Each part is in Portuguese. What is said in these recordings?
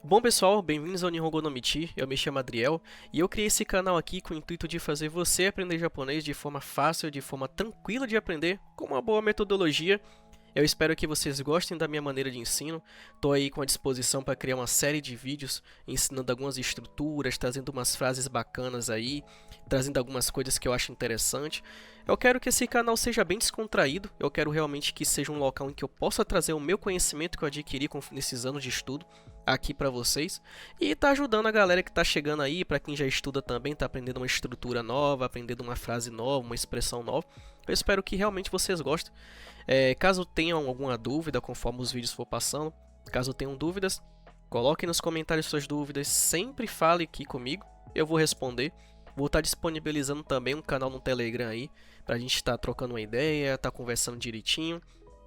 Bom pessoal, bem-vindos ao Nihongo no Michi, eu me chamo Adriel e eu criei esse canal aqui com o intuito de fazer você aprender japonês de forma fácil, de forma tranquila de aprender, com uma boa metodologia. Eu espero que vocês gostem da minha maneira de ensino. Estou aí com a disposição para criar uma série de vídeos ensinando algumas estruturas, trazendo umas frases bacanas aí, trazendo algumas coisas que eu acho interessante. Eu quero que esse canal seja bem descontraído, eu quero realmente que seja um local em que eu possa trazer o meu conhecimento que eu adquiri nesses anos de estudo aqui para vocês e tá ajudando a galera que tá chegando aí, para quem já estuda também, tá aprendendo uma estrutura nova, aprendendo uma frase nova, uma expressão nova. Eu espero que realmente vocês gostem. Caso tenham alguma dúvida conforme os vídeos for passando, caso tenham dúvidas, coloquem nos comentários suas dúvidas, sempre fale aqui comigo, eu vou responder. Vou estar disponibilizando também um canal no Telegram aí, pra gente estar trocando uma ideia, estar conversando direitinho.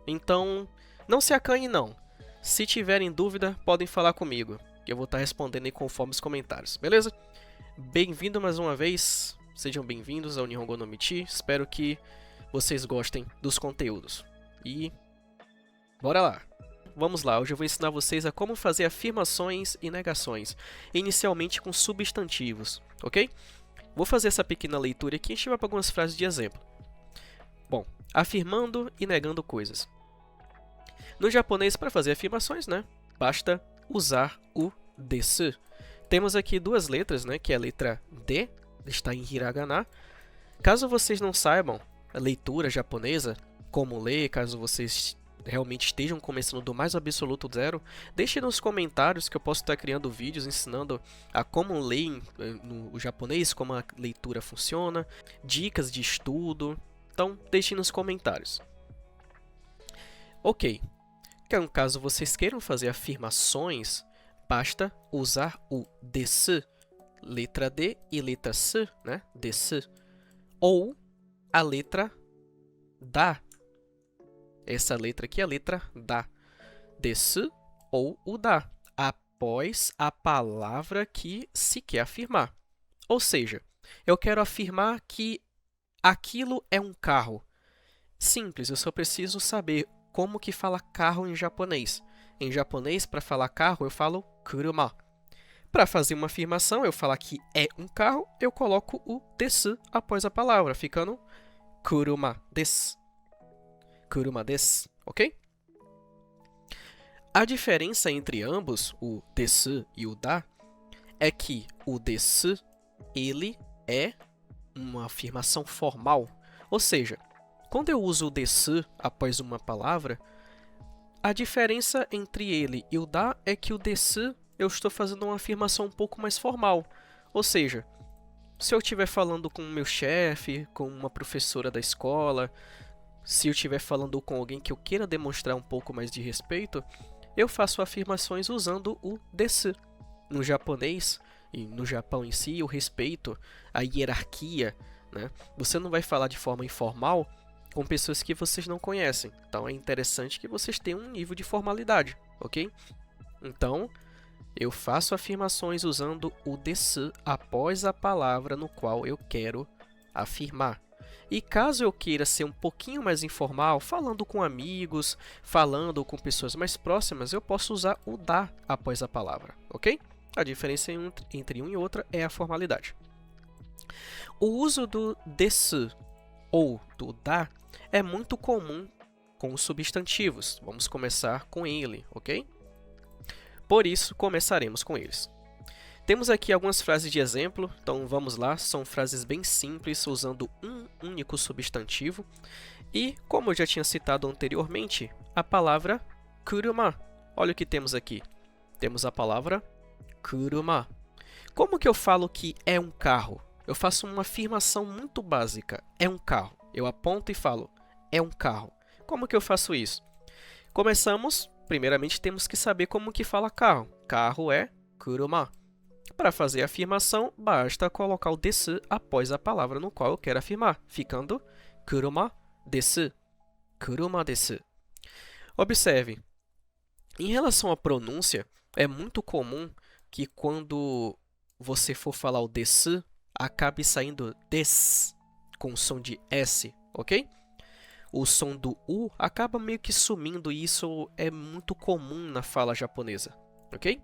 Então, não se acanhe não. Se tiverem dúvida, podem falar comigo, que eu vou estar respondendo aí conforme os comentários, beleza? Bem-vindo mais uma vez, sejam bem-vindos ao Nihongo no Michi, espero que vocês gostem dos conteúdos. E bora lá! Vamos lá, hoje eu vou ensinar vocês a como fazer afirmações e negações, inicialmente com substantivos, ok? Vou fazer essa pequena leitura aqui e a gente vai para algumas frases de exemplo. Bom, afirmando e negando coisas. No japonês, para fazer afirmações, né, basta usar o desu. Temos aqui duas letras, né, que é a letra D, está em hiragana. Caso vocês não saibam a leitura japonesa, como ler, caso vocês realmente estejam começando do mais absoluto zero, deixe nos comentários que eu posso estar criando vídeos ensinando a como ler no japonês, como a leitura funciona, dicas de estudo. Então, deixe nos comentários. Ok. Caso vocês queiram fazer afirmações, basta usar o desu, letra D e letra S, né? Desu, ou a letra da. Essa letra aqui é a letra da. Desu ou o da, após a palavra que se quer afirmar. Ou seja, eu quero afirmar que aquilo é um carro. Simples, eu só preciso saber como que fala carro em japonês. Em japonês, para falar carro, eu falo kuruma. Para fazer uma afirmação, eu falar que é um carro, eu coloco o desu após a palavra, ficando kuruma desu. Kuruma desu, ok? A diferença entre ambos, o desu e o da, é que o desu, ele é uma afirmação formal. Ou seja, quando eu uso o desu após uma palavra, a diferença entre ele e o da é que o desu eu estou fazendo uma afirmação um pouco mais formal. Ou seja, se eu estiver falando com o meu chefe, com uma professora da escola, se eu estiver falando com alguém que eu queira demonstrar um pouco mais de respeito, eu faço afirmações usando o desu. No japonês e no Japão em si, o respeito, a hierarquia, né? Você não vai falar de forma informal com pessoas que vocês não conhecem. Então é interessante que vocês tenham um nível de formalidade, ok? Então, eu faço afirmações usando o desu após a palavra no qual eu quero afirmar. E caso eu queira ser um pouquinho mais informal, falando com amigos, falando com pessoas mais próximas, eu posso usar o da após a palavra, ok? A diferença entre um e outra é a formalidade. O uso do desu ou do da é muito comum com os substantivos. Vamos começar com ele, ok? Por isso, começaremos com eles. Temos aqui algumas frases de exemplo, então vamos lá. São frases bem simples, usando um único substantivo. E, como eu já tinha citado anteriormente, a palavra kuruma. Olha o que temos aqui. Temos a palavra kuruma. Como que eu falo que é um carro? Eu faço uma afirmação muito básica. É um carro. Eu aponto e falo, é um carro. Como que eu faço isso? Começamos, primeiramente temos que saber como que fala carro. Carro é kuruma. Para fazer a afirmação, basta colocar o desu após a palavra no qual eu quero afirmar, ficando kuruma desu. Kuruma desu. Observe, em relação à pronúncia, é muito comum que quando você for falar o desu, acabe saindo des, com o som de S, ok? O som do U acaba meio que sumindo e isso é muito comum na fala japonesa, ok?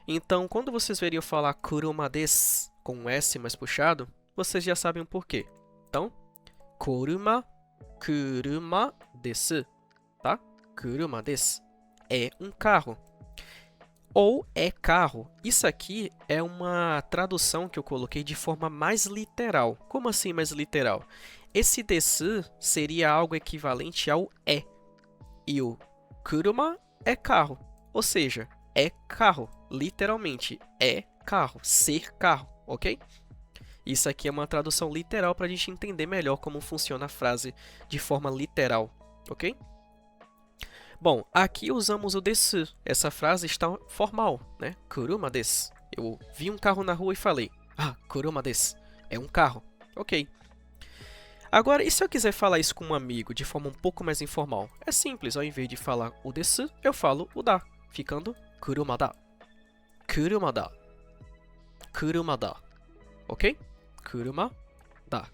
Então, quando vocês veriam falar kuruma desu com um S mais puxado, vocês já sabem o porquê. Então, kuruma, kuruma desu, tá? Kuruma desu é um carro. Ou é carro. Isso aqui é uma tradução que eu coloquei de forma mais literal. Como assim mais literal? Esse desu seria algo equivalente ao é. E o kuruma é carro. Ou seja, é carro. Literalmente, é carro. Ser carro, ok? Isso aqui é uma tradução literal para a gente entender melhor como funciona a frase de forma literal, ok? Bom, aqui usamos o desu. Essa frase está formal, né? Kuruma desu. Eu vi um carro na rua e falei, kuruma desu. É um carro. Ok. Agora, e se eu quiser falar isso com um amigo de forma um pouco mais informal? É simples, ao invés de falar o desu, eu falo o da, ficando kuruma da. Kuruma da. Kuruma da. Ok? Kuruma da.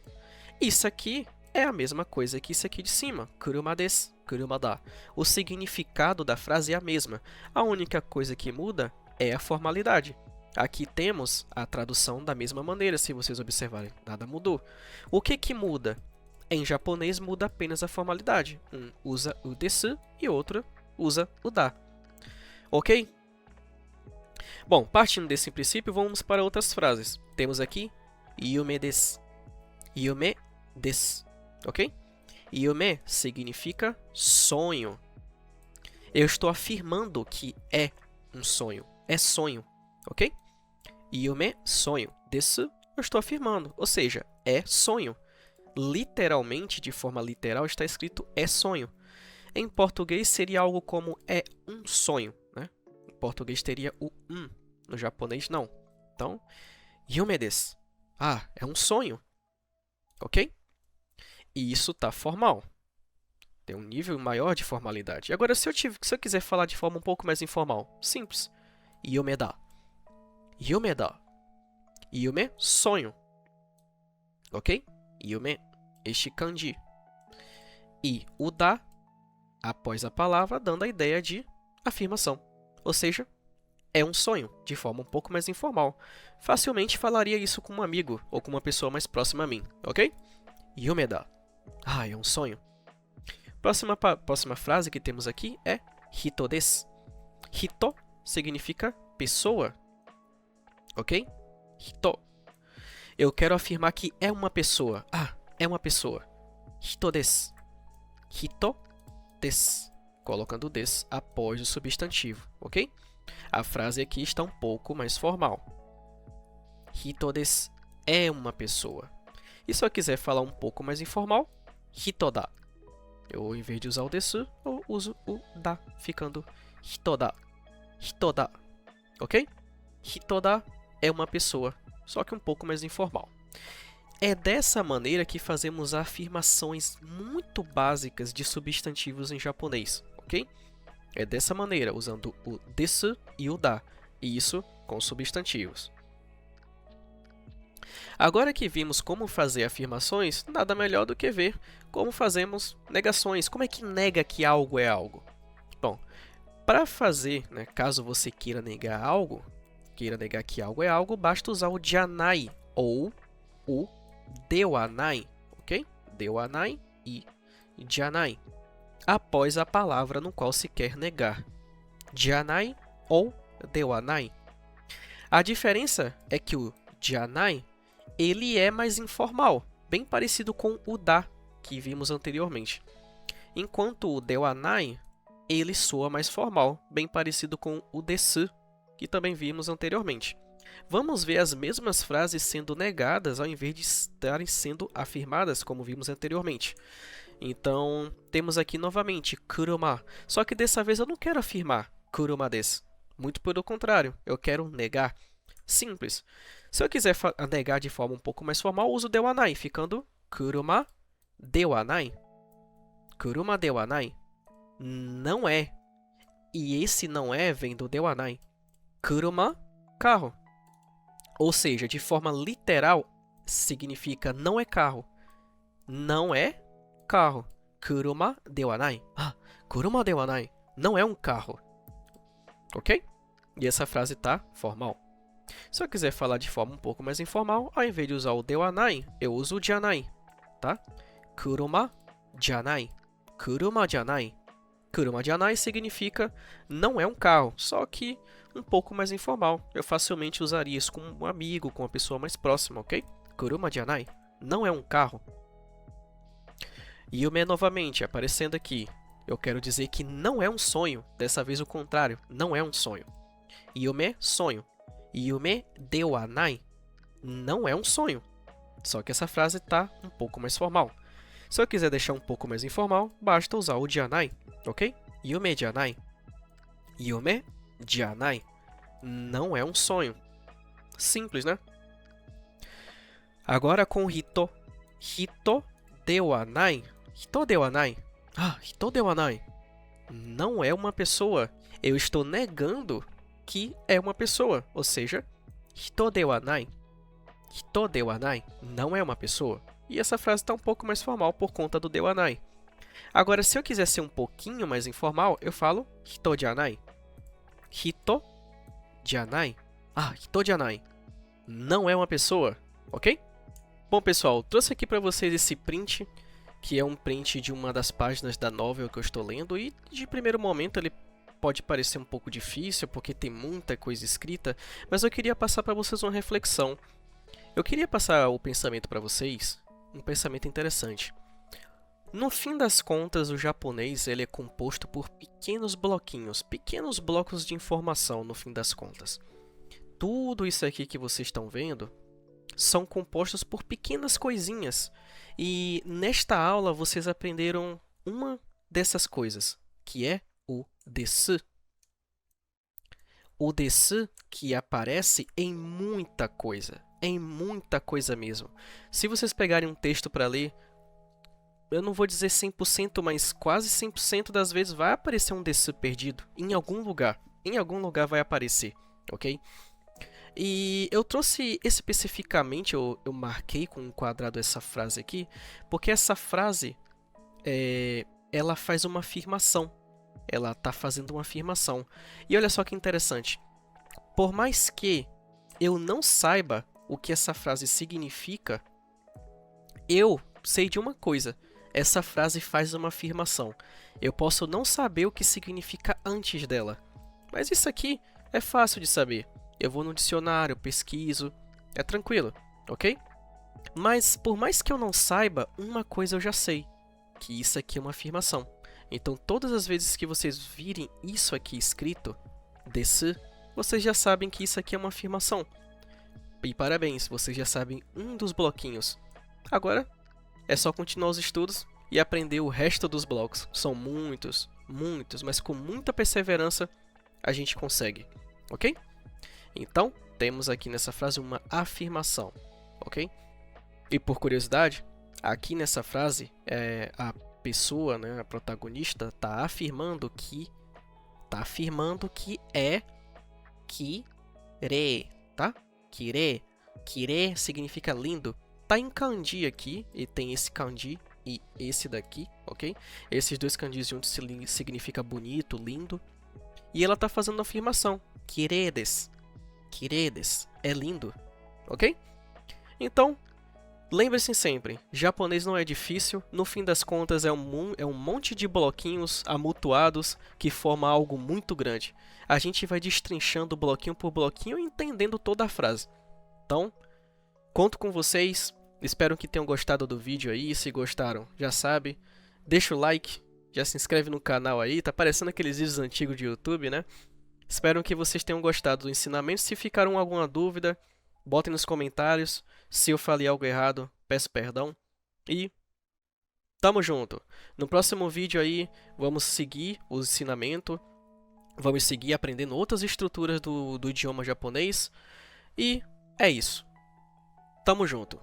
Isso aqui é a mesma coisa que isso aqui de cima. Kuruma desu. Kuruma da. O significado da frase é a mesma. A única coisa que muda é a formalidade. Aqui temos a tradução da mesma maneira, se vocês observarem. Nada mudou. O que muda? Em japonês muda apenas a formalidade. Um usa o desu e outro usa o da. Ok? Bom, partindo desse princípio, vamos para outras frases. Temos aqui yume desu. Yume desu. Ok? Yume significa sonho. Eu estou afirmando que é um sonho. É sonho, ok? Yume, sonho. Desu, eu estou afirmando. Ou seja, é sonho. Literalmente, de forma literal, está escrito é sonho. Em português, seria algo como é um sonho, né? Em português, teria o No japonês, não. Então, yume desu. É um sonho. Ok? E isso está formal. Tem um nível maior de formalidade. Agora, se eu quiser falar de forma um pouco mais informal, simples. Yume da. Yume da. Yume, sonho. Ok? Yume, este kanji. E o da, após a palavra, dando a ideia de afirmação. Ou seja, é um sonho, de forma um pouco mais informal. Facilmente falaria isso com um amigo ou com uma pessoa mais próxima a mim, ok? Yume da. É um sonho. Próxima frase que temos aqui é hito desu. Hito significa pessoa, ok? Hito. Eu quero afirmar que é uma pessoa. É uma pessoa. Hito desu. Hito desu. Colocando desu após o substantivo, ok? A frase aqui está um pouco mais formal. Hito desu é uma pessoa. E se eu quiser falar um pouco mais informal, hito da. Eu, em vez de usar o desu, eu uso o da, ficando hito da. Hito da. Ok? Hito da é uma pessoa, só que um pouco mais informal. É dessa maneira que fazemos afirmações muito básicas de substantivos em japonês, ok? É dessa maneira, usando o desu e o da, e isso com substantivos. Agora que vimos como fazer afirmações, nada melhor do que ver como fazemos negações. Como é que nega que algo é algo? Bom, para fazer, caso você queira negar que algo é algo, basta usar o janai ou o dewanai, ok? Dewanai e janai, após a palavra no qual se quer negar. Janai ou dewanai. A diferença é que o janai ele é mais informal, bem parecido com o da, que vimos anteriormente. Enquanto o dewanai, ele soa mais formal, bem parecido com o desu, que também vimos anteriormente. Vamos ver as mesmas frases sendo negadas ao invés de estarem sendo afirmadas, como vimos anteriormente. Então, temos aqui novamente kuruma, só que dessa vez eu não quero afirmar kuruma desu. Muito pelo contrário, eu quero negar. Simples. Se eu quiser negar de forma um pouco mais formal, uso dewanai, ficando kuruma dewanai. Kuruma dewanai. Não é. E esse não é vem do dewanai. Kuruma, carro. Ou seja, de forma literal, significa não é carro. Não é carro. Kuruma dewanai. Kuruma dewanai. Não é um carro. Ok? E essa frase está formal. Se eu quiser falar de forma um pouco mais informal, ao invés de usar o dewanai, eu uso o janai, tá? Kuruma janai. Kuruma janai. Kuruma janai significa não é um carro, só que um pouco mais informal. Eu facilmente usaria isso com um amigo, com uma pessoa mais próxima, ok? Kuruma janai. Não é um carro. Yume novamente, aparecendo aqui. Eu quero dizer que não é um sonho. Dessa vez o contrário, não é um sonho. Yume, sonho. Yume de wa nai. Não é um sonho. Só que essa frase está um pouco mais formal. Se eu quiser deixar um pouco mais informal, basta usar o janai, ok? Yume janai. Yume janai. Não é um sonho. Simples, né? Agora com hito. Hito de wa nai. Hito de wa nai. Hito de wa nai. Não é uma pessoa. Eu estou negando que é uma pessoa. Ou seja, hito de wa nai. Hito de wa nai. Não é uma pessoa. E essa frase está um pouco mais formal por conta do de wa nai. Agora, se eu quiser ser um pouquinho mais informal, eu falo hito janai. Hito janai. Hito janai. Não é uma pessoa, ok? Bom, pessoal, trouxe aqui para vocês esse print, que é um print de uma das páginas da novel que eu estou lendo, e de primeiro momento ele pode parecer um pouco difícil, porque tem muita coisa escrita, mas eu queria passar para vocês uma reflexão. Eu queria passar o pensamento para vocês, um pensamento interessante. No fim das contas, o japonês ele é composto por pequenos bloquinhos, pequenos blocos de informação no fim das contas. Tudo isso aqui que vocês estão vendo são compostos por pequenas coisinhas. E nesta aula vocês aprenderam uma dessas coisas, que é o desu. O desu que aparece em muita coisa mesmo. Se vocês pegarem um texto para ler, eu não vou dizer 100%, mas quase 100% das vezes vai aparecer um desu perdido em algum lugar. Em algum lugar vai aparecer, ok? E eu trouxe especificamente, eu marquei com um quadrado essa frase aqui, porque essa frase, ela faz uma afirmação. Ela está fazendo uma afirmação. E olha só que interessante. Por mais que eu não saiba o que essa frase significa, eu sei de uma coisa. Essa frase faz uma afirmação. Eu posso não saber o que significa antes dela. Mas isso aqui é fácil de saber. Eu vou no dicionário, pesquiso, é tranquilo, ok? Mas por mais que eu não saiba, uma coisa eu já sei, que isso aqui é uma afirmação. Então todas as vezes que vocês virem isso aqui escrito, desu, vocês já sabem que isso aqui é uma afirmação. E parabéns, vocês já sabem um dos bloquinhos. Agora é só continuar os estudos e aprender o resto dos blocos. São muitos, mas com muita perseverança a gente consegue, ok? Então, temos aqui nessa frase uma afirmação, ok? E por curiosidade, aqui nessa frase, a pessoa, né, a protagonista, está afirmando que é kire, tá? Kire significa lindo. Tá em kanji aqui, e tem esse kanji e esse daqui, ok? Esses dois kanjis juntos significa bonito, lindo. E ela está fazendo uma afirmação, kire desu. Kire desu, é lindo, ok? Então, lembre-se sempre, japonês não é difícil, no fim das contas é um monte de bloquinhos amontoados que forma algo muito grande. A gente vai destrinchando bloquinho por bloquinho e entendendo toda a frase. Então, conto com vocês, espero que tenham gostado do vídeo aí, se gostaram, já sabe, deixa o like, já se inscreve no canal aí, tá parecendo aqueles vídeos antigos de YouTube, né? Espero que vocês tenham gostado do ensinamento. Se ficaram alguma dúvida, botem nos comentários. Se eu falei algo errado, peço perdão. E tamo junto. No próximo vídeo aí, vamos seguir o ensinamento. Vamos seguir aprendendo outras estruturas do idioma japonês. E é isso. Tamo junto.